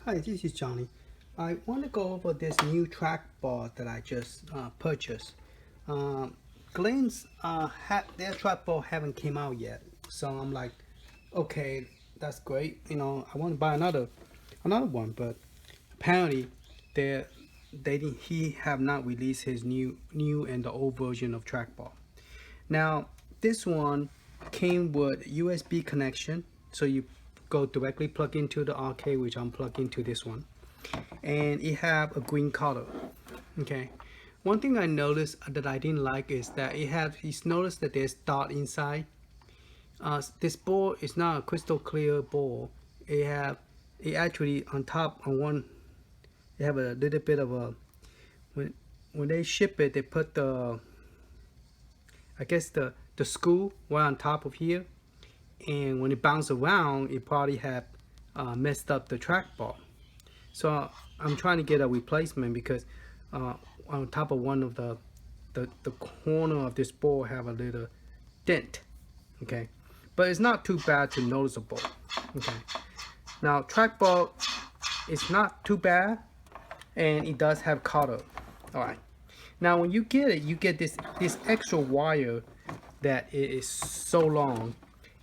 Hi, this is Johnny. I want to go over this new trackball that I just purchased. Glenn's their trackball haven't came out yet, so I'm like, okay, that's great. I want to buy another one, but apparently he have not released his new and the old version of trackball. Now this one came with USB connection, so you go directly plug into the arcade, which I'm plugged into this one, and it have a green color. Okay, one thing I noticed that I didn't like is that he's noticed that there's dot inside. This ball is not a crystal clear ball. It actually on top on one, they have a little bit of a, when they ship it, they put the, I guess the screw right on top of here, and when it bounced around, it probably had messed up the trackball. So I'm trying to get a replacement because on top of one of the corner of this ball have a little dent. Okay, but it's not too bad to noticeable. Okay, now trackball is not too bad, and it does have color. All right, now when you get it, you get this extra wire that it is so long,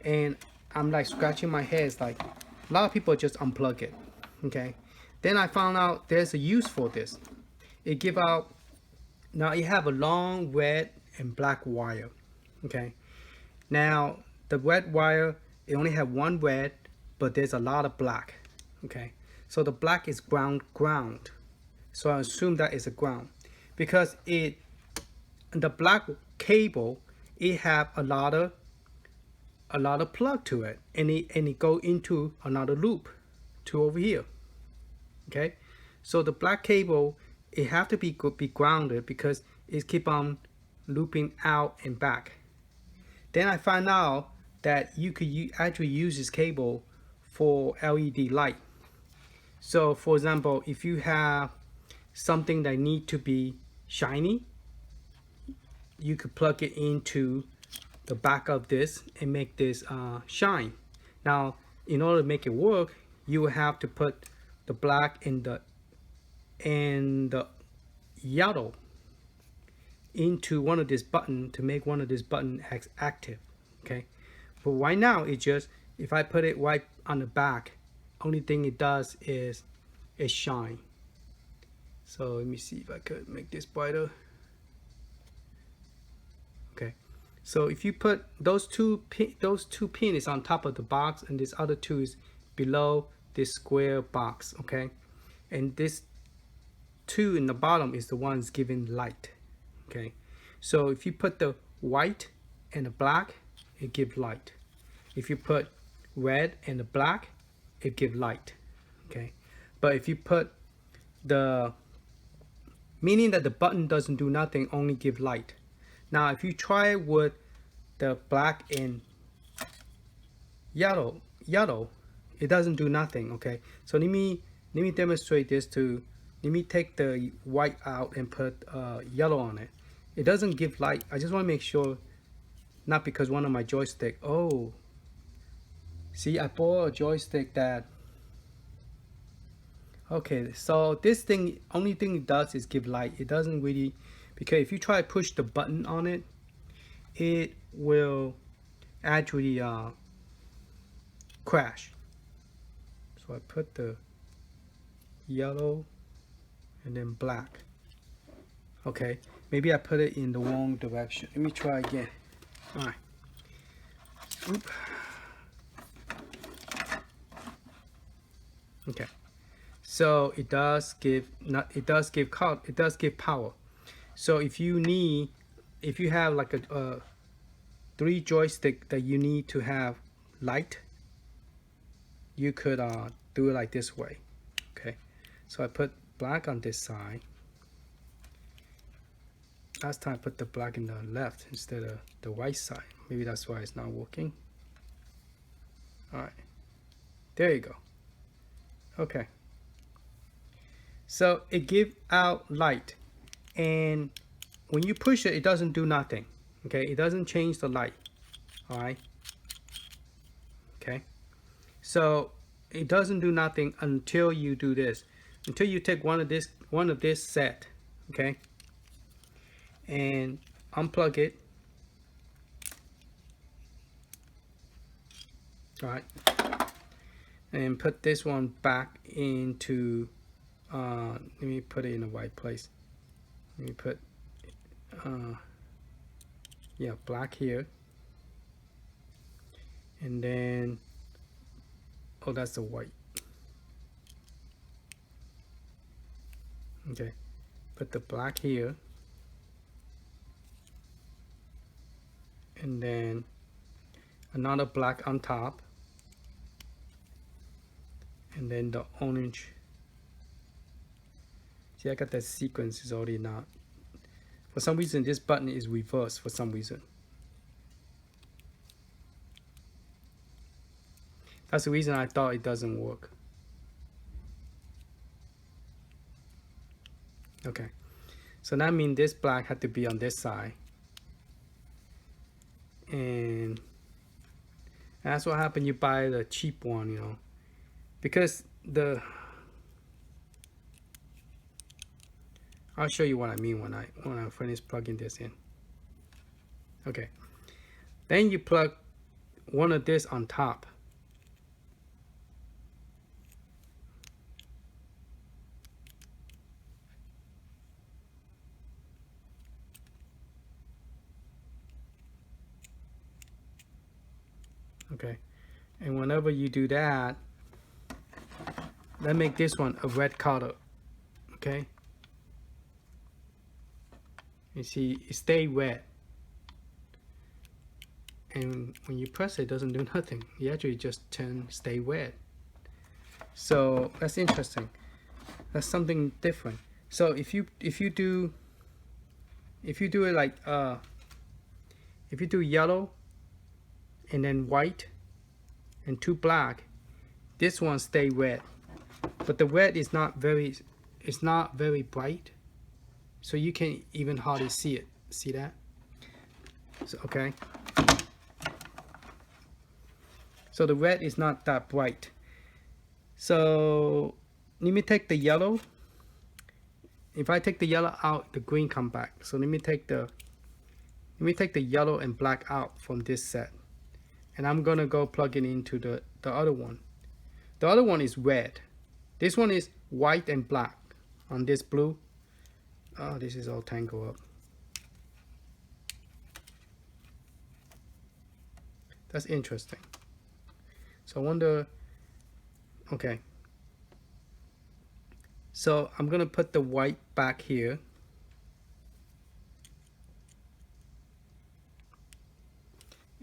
and I'm like scratching my head. It's like a lot of people just unplug it. Okay, then I found out there's a use for this. It give out, now it have a long red and black wire. Okay, now the red wire, it only have one red, but there's a lot of black. Okay, so the black is ground, so I assume that is a ground because the black cable, it have a lot of plug to it, and it go into another loop to over here. Okay, so the black cable, it have to be grounded because it keep on looping out and back. Then I find out that you could actually use this cable for LED light. So for example, if you have something that need to be shiny, you could plug it into the back of this and make this shine. Now in order to make it work, you will have to put the black and the yellow into one of this button to make one of this button active. Okay, but right now it just, if I put it right on the back, only thing it does is it shine. So let me see if I could make this brighter. Okay, so if you put those two pins on top of the box, and this other two is below this square box. Okay, and this two in the bottom is the ones giving light. Okay, so if you put the white and the black, it gives light. If you put red and the black, it gives light. Okay, but if you put the, meaning that the button doesn't do nothing, only give light. Now if you try it with the black and yellow, it doesn't do nothing. Okay, so let me demonstrate this to, let me take the white out and put yellow on it. It doesn't give light. I just want to make sure, not because one of my joystick, oh, see, I bought a joystick that, okay, so this thing, only thing it does is give light. It doesn't really, because if you try to push the button on it, it will actually crash. So I put the yellow and then black. Okay, maybe I put it in the wrong direction. Let me try again. All right. Oop. Okay, so it does give power. So if you have like a 3 joystick that you need to have light, you could do it like this way. Okay, so I put black on this side. Last time I put the black in the left instead of the right side. Maybe that's why it's not working. All right, there you go. Okay, so it gives out light, and when you push it, it doesn't do nothing. Okay, it doesn't change the light. All right. Okay, so it doesn't do nothing until you do this. Until you take one of this set, okay, and unplug it. All right, and put this one back into. Let me put it in the right place. Let me put, yeah, black here, and then, oh, that's the white. Okay, put the black here, and then another black on top, and then the orange. See, I got that sequence is already not. For some reason, this button is reversed for some reason. That's the reason I thought it doesn't work. Okay, so that means this black had to be on this side. And that's what happened. You buy the cheap one, you know, because I'll show you what I mean when I finish plugging this in. Okay, then you plug one of this on top. Okay, and whenever you do that, let's make this one a red color. Okay, you see it stay red, and when you press it, it doesn't do nothing. You actually just stay red. So that's interesting. That's something different. So if you do it like if you do yellow and then white and 2 black, this one stay red, but the red is not very bright, so you can even hardly see it. See that? So, okay, so the red is not that bright. So let me take the yellow. If I take the yellow out, the green come back. So let me take the yellow and black out from this set, and I'm gonna go plug it into the other one. The other one is red. This one is white and black on this blue. Oh, this is all tangled up. That's interesting. So I wonder, okay. So I'm gonna put the white back here.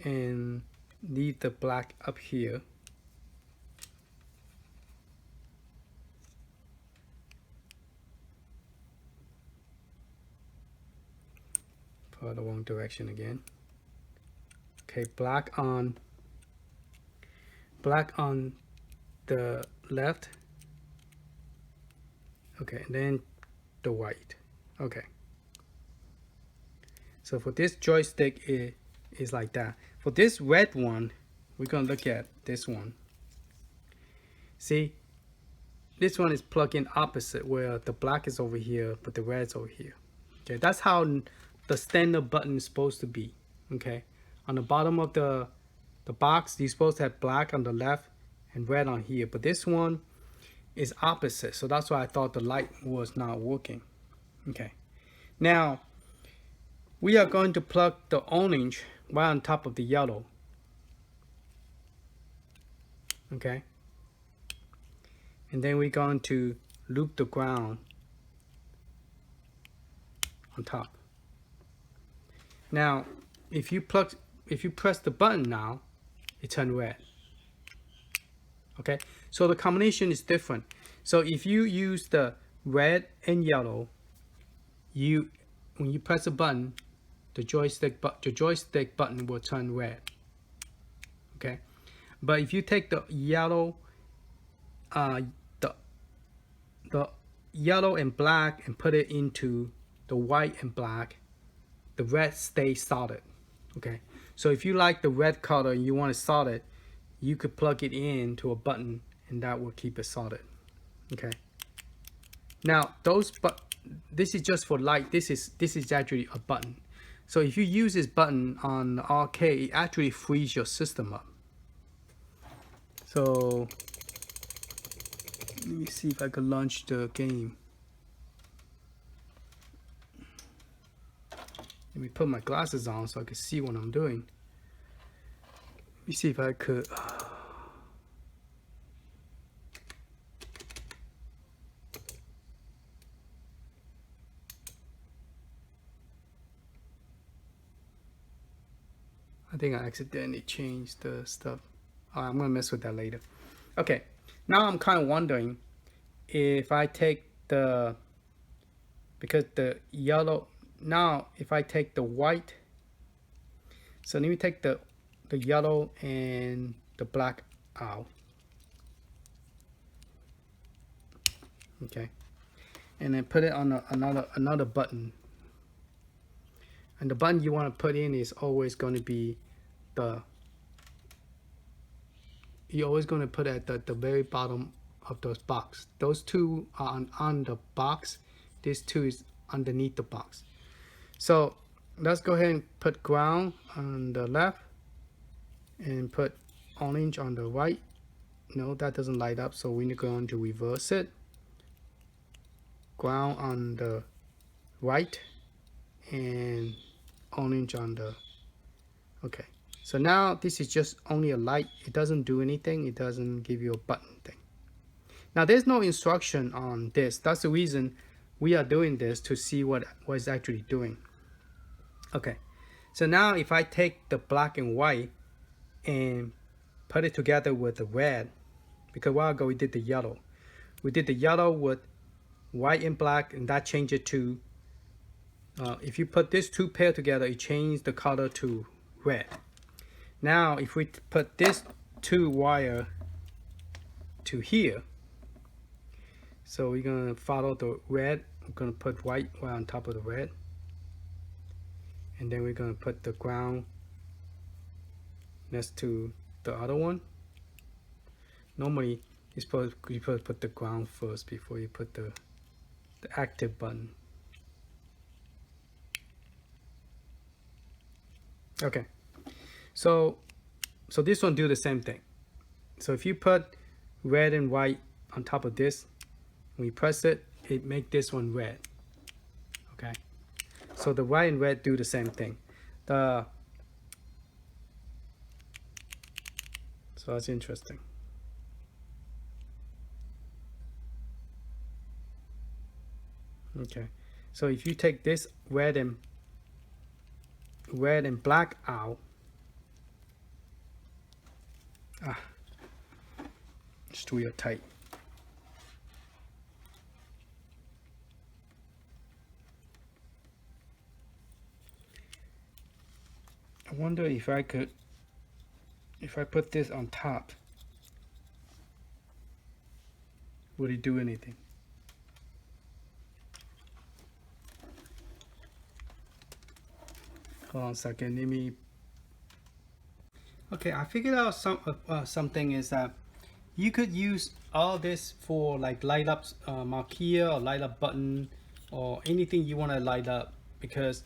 And leave the black up here. Put the wrong direction again. Okay, black on the left. Okay, and then the white. Okay. So for this joystick, it is like that. For this red one, we're gonna look at this one. See, this one is plug-in opposite, where the black is over here, but the red's over here. Okay, that's how the standard button is supposed to be. Okay, on the bottom of the box, you're supposed to have black on the left and red on here, but this one is opposite, so that's why I thought the light was not working. Okay, now we are going to plug the orange right on top of the yellow. Okay, and then we're going to loop the ground on top. Now if you press the button now, it turns red. Okay, so the combination is different. So if you use the red and yellow, when you press the button, the joystick button will turn red. Okay, but if you take the yellow, the yellow and black and put it into the white and black, the red stays solid. Okay, so if you like the red color and you want it solid, you could plug it in to a button and that will keep it solid. Okay. Now this is just for light. This is actually a button. So if you use this button on the arcade, it actually frees your system up. So let me see if I can launch the game. Let me put my glasses on so I can see what I'm doing. Let me see if I could. I think I accidentally changed the stuff. I'm gonna mess with that later. Okay, now I'm kind of wondering if I take the, because the yellow, now if I take the white, so let me take the yellow and the black out. Okay, and then put it on another button. And the button you want to put in is always going to be you're always going to put at the very bottom of those box. Those two are on the box. This two is underneath the box. So let's go ahead and put ground on the left and put orange on the right. No, that doesn't light up, so we're going to reverse it. Ground on the right and orange on the, okay. So now this is just only a light. It doesn't do anything. It doesn't give you a button thing. Now there's no instruction on this. That's the reason we are doing this, to see what it's actually doing. Okay, so now if I take the black and white and put it together with the red, because a while ago we did the yellow. We did the yellow with white and black, and that changed it to, if you put these two pair together, it changed the color to red. Now if we put this two wire to here, so we're gonna follow the red. We're gonna put white right on top of the red, and then we're gonna put the ground next to the other one. Normally you're supposed to put the ground first before you put the active button. Okay, so this one do the same thing. So if you put red and white on top of this, when you press it, it make this one red. Okay, so the white and red do the same thing. So that's interesting. Okay, so if you take this red and black out, it's too real tight. I wonder if I could, if I put this on top, would it do anything? Hold on a second, let me. Okay, I figured out something is that you could use all this for like light up marquee or light up button or anything you want to light up, because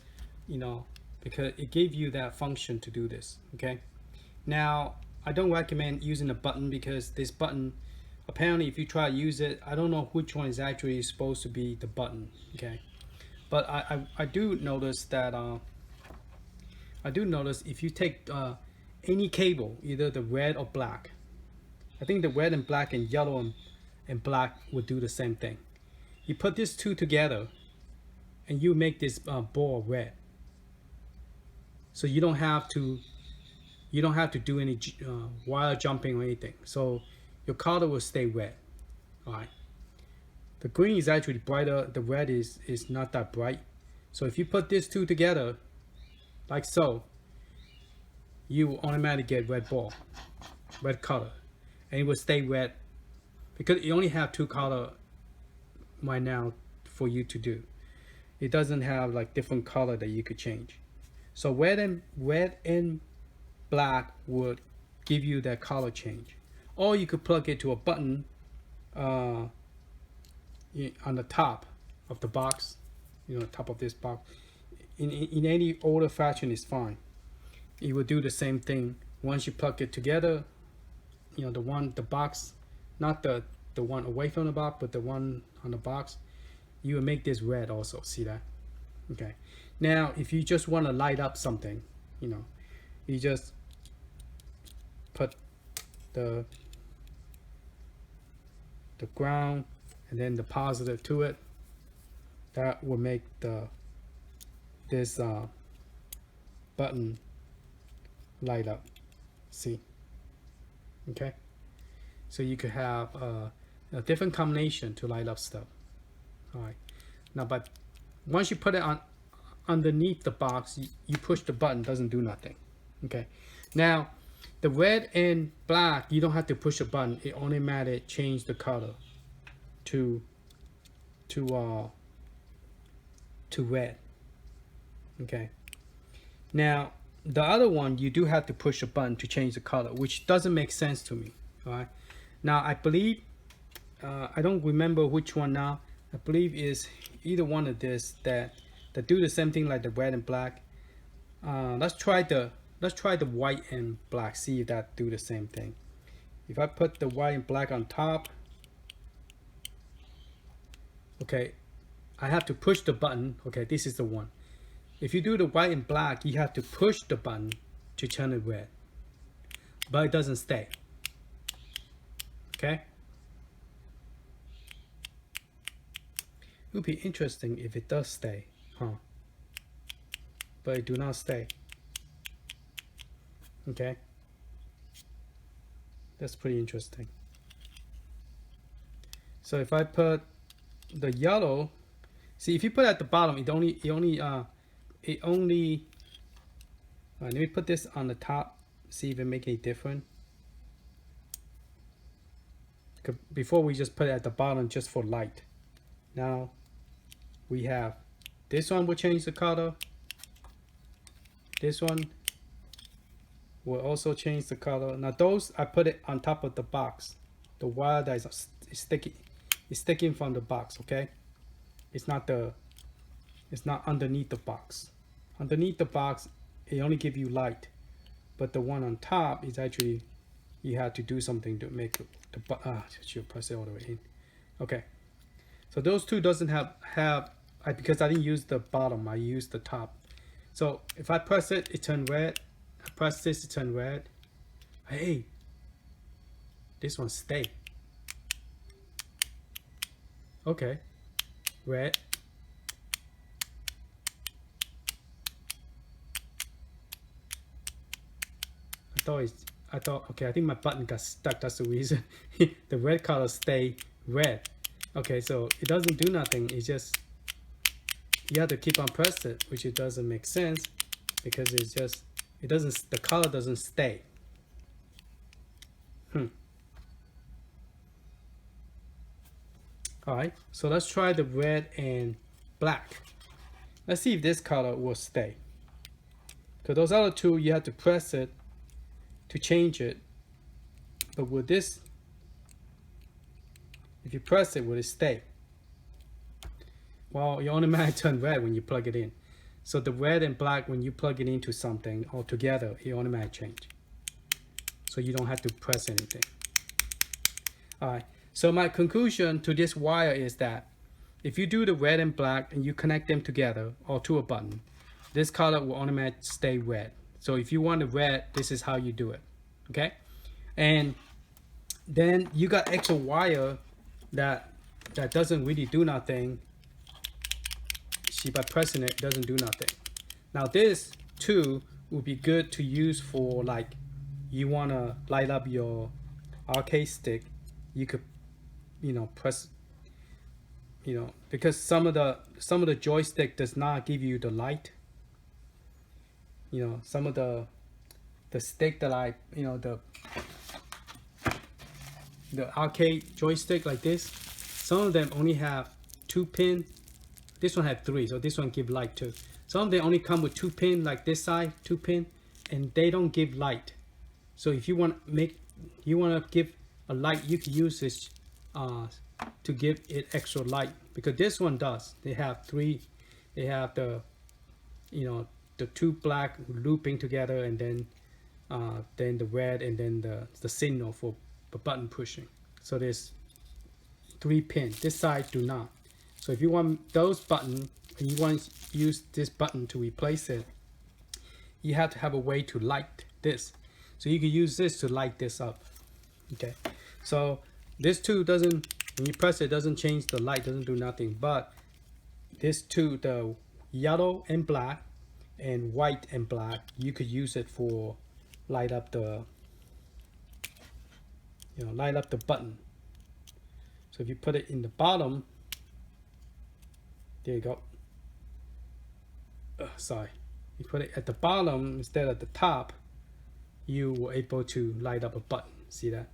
because it gave you that function to do this. Okay, now I don't recommend using a button, because this button, apparently if you try to use it, I don't know which one is actually supposed to be the button. Okay, but I do notice that if you take any cable, either the red or black, I think the red and black and yellow and black would do the same thing. You put these two together and you make this ball red. So you don't have to do any wire jumping or anything. So your color will stay red. All right. The green is actually brighter. The red is not that bright. So if you put these two together, like so, you will automatically get red ball, red color, and it will stay red, because you only have two color right now for you to do. It doesn't have like different color that you could change. So red and black would give you that color change. or you could plug it to a button on the top of the box, top of this box. In any older fashion is fine. It will do the same thing. Once you plug it together, the box, not the one away from the box, but the one on the box, you will make this red also. See that? Okay. Now, if you just want to light up something, you just put the ground and then the positive to it. That will make this button light up. See? Okay. So you could have a different combination to light up stuff. All right. Now, but once you put it on underneath the box, you push the button, doesn't do nothing. Okay. Now, the red and black, you don't have to push a button. It automatically change the color to red. Okay. Now, the other one, you do have to push a button to change the color, which doesn't make sense to me. All right. Now, I believe, I don't remember which one now. I believe is either one of this that do the same thing like the red and black. Let's try the white and black. See if that do the same thing. If I put the white and black on top, okay, I have to push the button. Okay, this is the one. If you do the white and black, you have to push the button to turn it red, but it doesn't stay. Okay. It would be interesting if it does stay, huh? But it do not stay. Okay. That's pretty interesting. So if I put the yellow, see, if you put it at the bottom, it only let me put this on the top, see if it make any difference. Before we just put it at the bottom just for light. Now we have this one will change the color. This one will also change the color. Now those I put it on top of the box. The wire that is sticking from the box. Okay, it's not underneath the box. Underneath the box, it only give you light, but the one on top is actually you have to do something to make the should press it all the way in. Okay, so those two doesn't have because I didn't use the bottom, I used the top. So if I press it, it turns red. I press this, it turns red. Hey, this one stay. Okay, red. I thought, okay, I think my button got stuck. That's the reason. The red color stay red. Okay, so it doesn't do nothing. It's just, you have to keep on pressing it, which it doesn't make sense because it's just, the color doesn't stay. All right, so let's try the red and black. Let's see if this color will stay. Because those other two, you have to press it to change it. But with this, if you press it, will it stay? Well, you automatically turn red when you plug it in. So the red and black, when you plug it into something all together, it automatically change. So you don't have to press anything. All right. So my conclusion to this wire is that if you do the red and black and you connect them together or to a button, this color will automatically stay red. So if you want the red, this is how you do it. Okay. And then you got extra wire that doesn't really do nothing. See, by pressing it, it doesn't do nothing. Now this too would be good to use for, like, you want to light up your arcade stick. You could, press, because some of the joystick does not give you the light. Some of the stick that the arcade joystick like this, some of them only have 2 pin. This one have 3, so this one give light too. Some of them only come with 2 pin, like this side 2 pin, and they don't give light. So if you want to give a light, you can use this to give it extra light, because this one does. They have three. They have the, you know, the two black looping together, and then the red, and then the signal for the button pushing. So there's 3 pins. This side do not. So if you want those buttons and you want to use this button to replace it, you have to have a way to light this. So you can use this to light this up. Okay, so this two doesn't, when you press it, doesn't change the light, doesn't do nothing. But this two, the yellow and black and white and black, you could use it for light up the, you know, light up the button. So if you put it in the bottom, there you go. Sorry, you put it at the bottom instead of the top, you were able to light up a button. See that?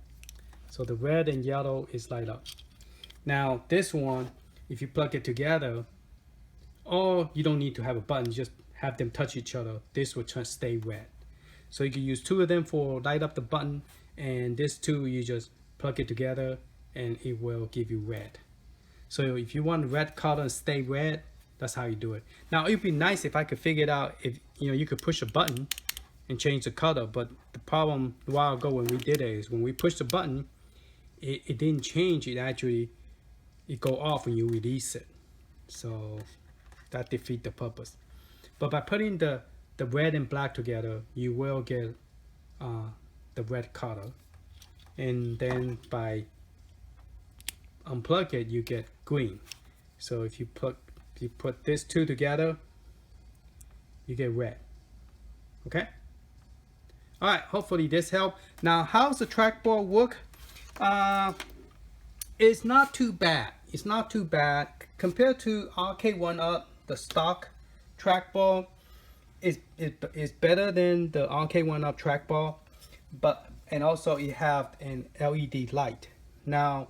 So the red and yellow is light up. Now this one, if you plug it together, or you don't need to have a button, just have them touch each other, this will just stay red. So you can use 2 of them for light up the button, and this 2 you just plug it together and it will give you red. So if you want red color and stay red, that's how you do it. Now it'd be nice if I could figure it out, if you know, you could push a button and change the color, but the problem a while ago when we did it is when we pushed the button, it didn't change. It go off when you release it. So that defeats the purpose. But by putting the red and black together, you will get the red color, and then by unplug it, you get green. So if you put this 2 together, you get red. Okay. All right. Hopefully this helped. Now, how's the trackball work? It's not too bad. It's not too bad compared to RK1UP. The stock trackball is better than the RK1UP trackball, and also it have an LED light. Now,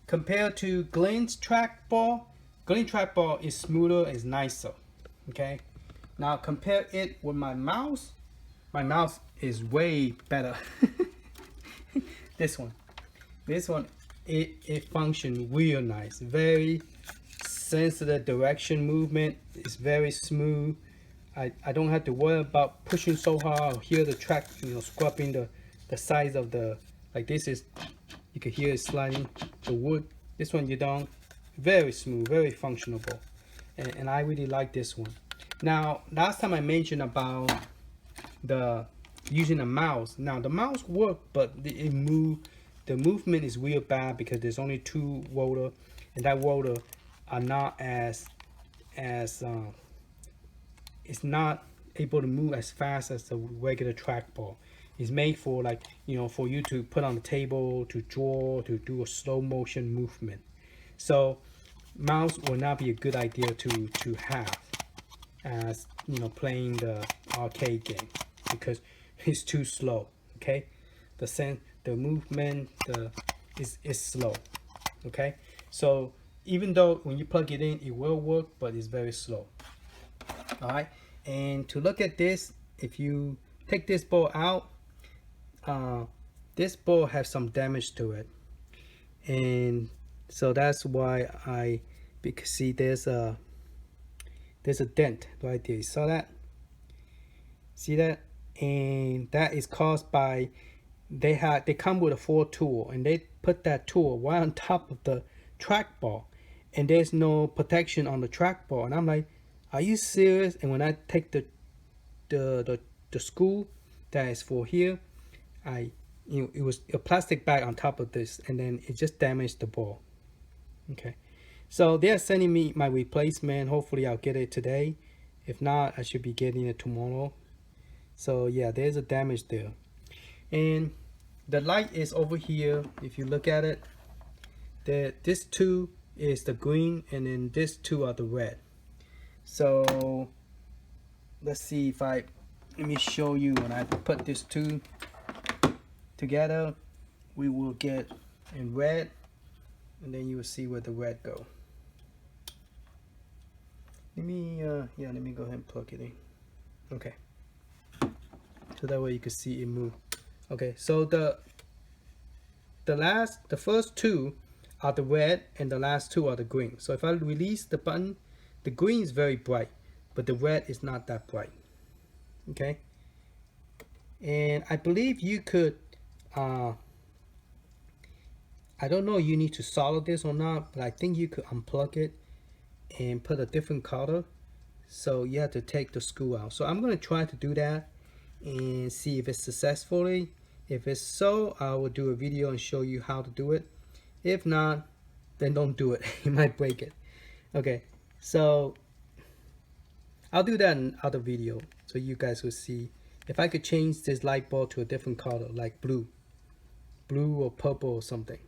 compared to Glenn's trackball, Glenn's trackball is smoother, is nicer. Okay. Now compare it with my mouse. My mouse is way better. This one, it functions real nice. Very sensitive direction movement. It's very smooth. I don't have to worry about pushing so hard or hear the track, you know, scrubbing the sides of the, like this is, you can hear it sliding the wood. This one you don't. Very smooth, very functionable, and I really like this one. Now, last time I mentioned about the using a mouse. Now the mouse work, but the movement is real bad because there's only 2 rotor, and that rotor are not it's not able to move as fast as the regular trackball. It's made for, like, you know, for you to put on the table, to draw, to do a slow motion movement. So mouse will not be a good idea to have as, you know, playing the arcade game, because it's too slow. Okay, the movement is slow. Okay, so even though when you plug it in, it will work, but it's very slow. All right, and to look at this, if you take this ball out, this ball has some damage to it, and so that's why because see, there's a dent right there. You saw that? See that? And that is caused by they come with a 4 tool, and they put that tool right on top of the trackball, and there's no protection on the trackball. And I'm like, are you serious? And when I take the screw that is for here, it was a plastic bag on top of this, and then it just damaged the ball. Okay, so they're sending me my replacement. Hopefully I'll get it today. If not, I should be getting it tomorrow. So yeah, there's a damage there. And the light is over here. If you look at it, this 2 is the green, and then this 2 are the red. So let's see if let me show you. When I put this 2 together, we will get in red, and then you will see where the red go. Let me let me go ahead and plug it in. Okay, so that way you can see it move. Okay, so the the first two are the red and the last two are the green. So if I release the button, the green is very bright, but the red is not that bright. Okay, and I believe you could I don't know you need to solder this or not, but I think you could unplug it and put a different color. So you have to take the screw out. So I'm going to try to do that and see if it's successfully. If it's so, I will do a video and show you how to do it. If not, then don't do it. You might break it. Okay, so I'll do that in other video so you guys will see if I could change this light bulb to a different color, like blue or purple or something.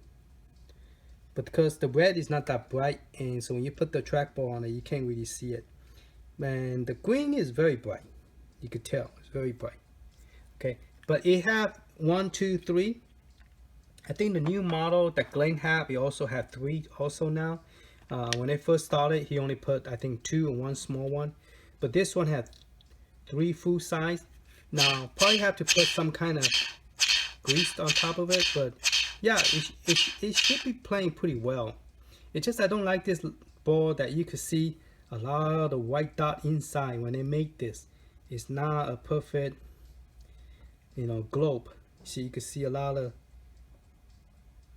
But because the red is not that bright, and so when you put the trackball on it, you can't really see it. And the green is very bright. You could tell it's very bright. Okay, but it have 1, 2, 3. I think the new model that Glenn have, he also have 3 also now. When they first started, he only put I think 2 and 1 small one, but this one had 3 full size. Now probably have to put some kind of grease on top of it, but yeah, it should be playing pretty well. It's just I don't like this ball that you could see a lot of white dot inside when they make this. It's not a perfect, you know, globe. So you can see a lot of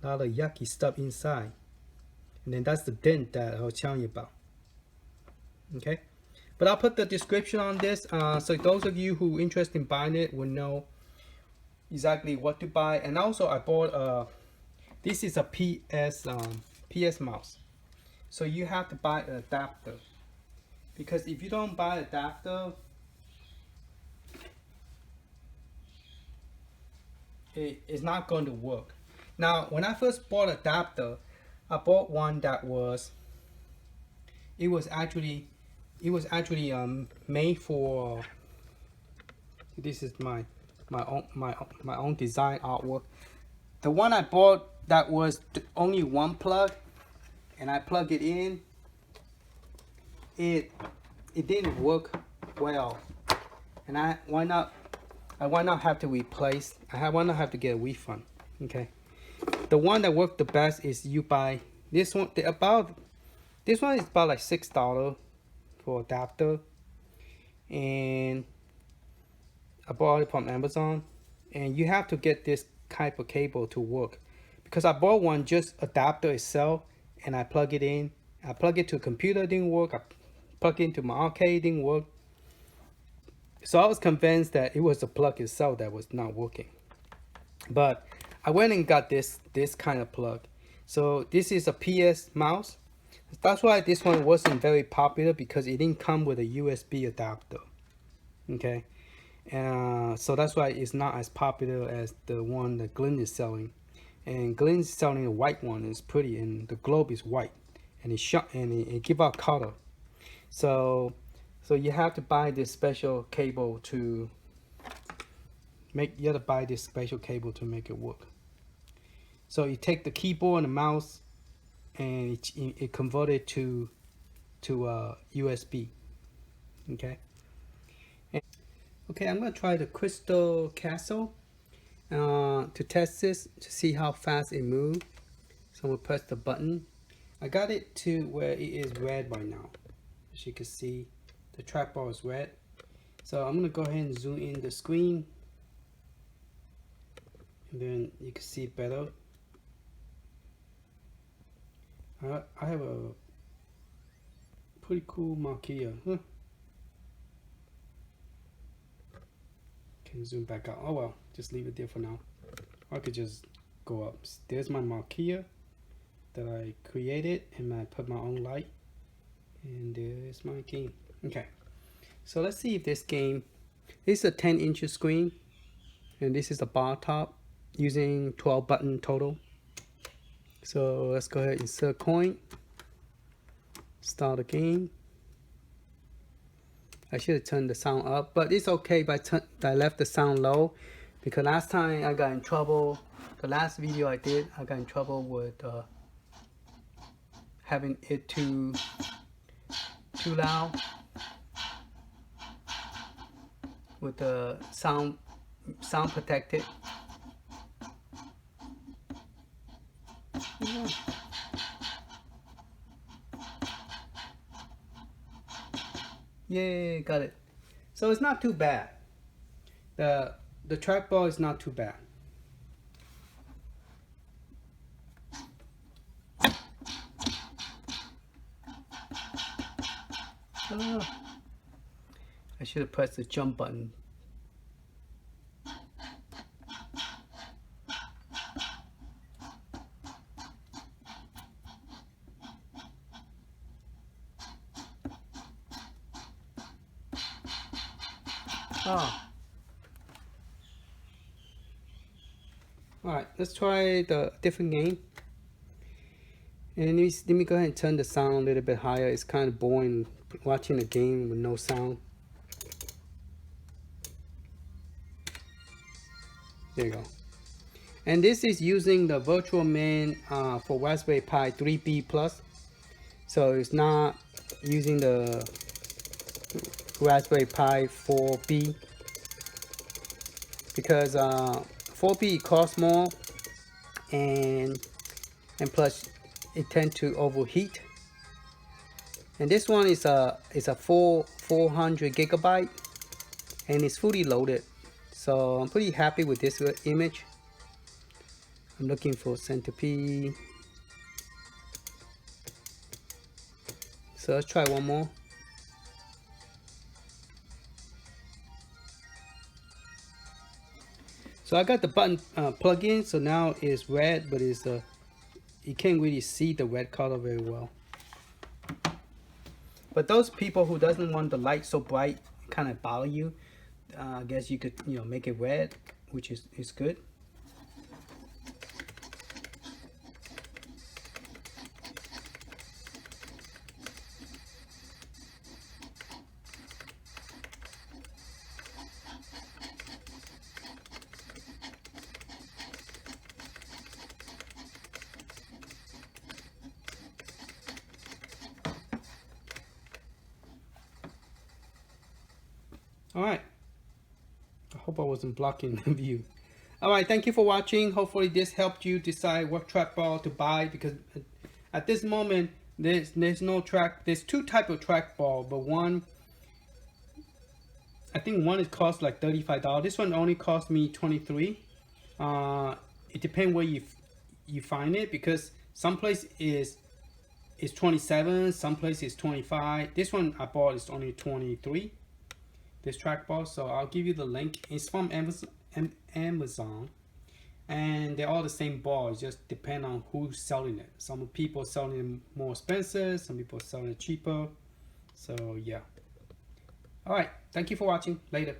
yucky stuff inside, and then that's the dent that I was telling you about. Okay, but I'll put the description on this, so those of you who are interested in buying it will know exactly what to buy. And also I bought this is a PS mouse, so you have to buy an adapter, because if you don't buy an adapter, it's not going to work. Now when I first bought an adapter, I bought one that was actually made for, this is my own design artwork. The one I bought that was only one plug, and I plug it in, it didn't work well, and I why not have to replace, I why not have to get a refund. Okay, the one that worked the best is you buy this one. This one is about like $6 for adapter, and I bought it from Amazon. And you have to get this type of cable to work, because I bought one just adapter itself, and I plug it in. I plug it to a computer, it didn't work. I plug it into my arcade, it didn't work. So I was convinced that it was the plug itself that was not working. But I went and got this kind of plug. So this is a PS mouse. That's why this one wasn't very popular, because it didn't come with a USB adapter. Okay, so that's why it's not as popular as the one that Glenn is selling. And Glenn is selling a white one. It's pretty, and the globe is white, and it shot, and it give out color. So you have to buy this special cable to make. You have to buy this special cable to make it work. So you take the keyboard and the mouse, and it converted to USB. Okay. Okay, I'm gonna try the Crystal Castle to test this, to see how fast it moves. So I'm gonna press the button. I got it to where it is red right now. As you can see, the trackball is red. So I'm gonna go ahead and zoom in the screen, and then you can see it better. I have a pretty cool marquee. Huh? Can zoom back out. Oh well, just leave it there for now. I could just go up. There's my marquee that I created, and I put my own light. And there's my game. Okay, so let's see if this game. This is a 10-inch screen, and this is the bar top, using 12 button total. So let's go ahead and insert coin. Start the game. I should have turned the sound up, but it's okay if I left the sound low, because last time I got in trouble. The last video I did, I got in trouble with having it too loud with the sound protected. Yay, got it. So it's not too bad. The trackball is not too bad. I should have pressed the jump button. Oh. Alright, let's try the different game. And let me go ahead and turn the sound a little bit higher. It's kind of boring watching a game with no sound. There you go. And this is using the Virtual Man for Raspberry Pi 3B Plus. So it's not using the Raspberry Pi 4B, because 4B costs more, and plus it tends to overheat. And this one is a 400 gigabyte, and it's fully loaded. So I'm pretty happy with this image. I'm looking for centipede. So let's try one more. So I got the button plugged in, so now it's red, but it's you can't really see the red color very well. But those people who doesn't want the light so bright, kind of bother you, I guess you could, you know, make it red, which is good. Alright, I hope I wasn't blocking the view. Alright, thank you for watching. Hopefully this helped you decide what trackball to buy, because at this moment there's no track. There's two types of trackball, but one, I think one, it costs like $35. This one only cost me $23. It depends where you find it, because some place is 27, some place is 25. This one I bought is only 23. This trackball, so I'll give you the link. It's from Amazon, and they're all the same ball. It just depends on who's selling it. Some people selling it more expensive, some people selling it cheaper. So yeah. All right, thank you for watching. Later.